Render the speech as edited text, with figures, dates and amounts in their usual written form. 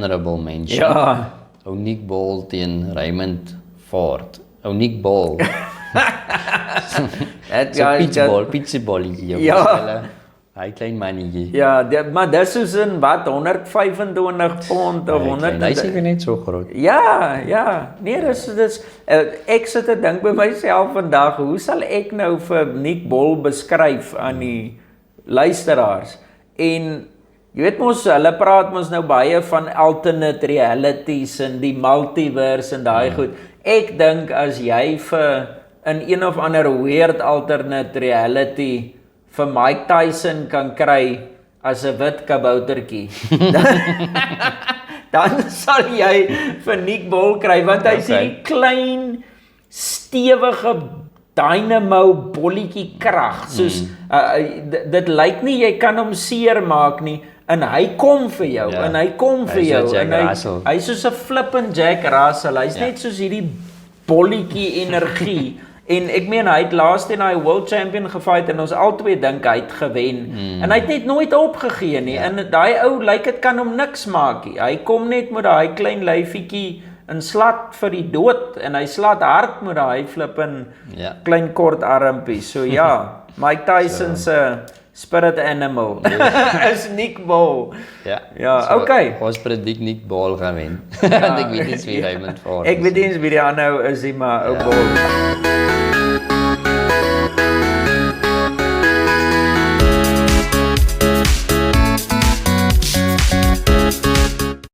honorable mention. Ja. Ou Nick Ball teen Raymond Ford. Ou Nick Ball. So pitseballetjie. Ja. Hy klein mannetjie. Ja, maar dis soos in wat 125 pond of 100. Hy seker net so groot. Ja. Nee, dis ek sit te dink by myself vandag, hoe sal ek nou vir Nick Ball beskryf aan die luisteraars? En jy weet mos, hulle praat mos nou baie van alternate realities en die multiverse en daai goed. Ek dink as jy vir in een of ander weird alternate reality vir Mike Tyson kan kry as 'n wit kaboutertjie, dan sal jy vir Nick Ball kry, want hy's hierdie klein, stewige dynamo bolletjie krag, soos dit lyk nie jy kan hom seermaak nie, en hy kom vir jou, en hy kom vir jou, en hy's soos 'n flippin' Jack Russell, hy's net soos hierdie bolletjie energie. En ek meen, hy het laas teen hy world champion gefight en ons albei dink hy het gewen. En hy het net nooit opgegee nie. En daai ou lyk dit kan hom niks maak nie. Hy kom net met daai klein lyfietjie in slat vir die dood en hy slat hard met daai flippin klein kort armpie. So ja, Mike Tyson se spirit animal is Nick Ball. Ja, so, okay. Ons predik Nick Ball gaan wen. Want ek weet nie wie Raymond Ford. Ek weet nie wie die ander is nie, maar ou Ball.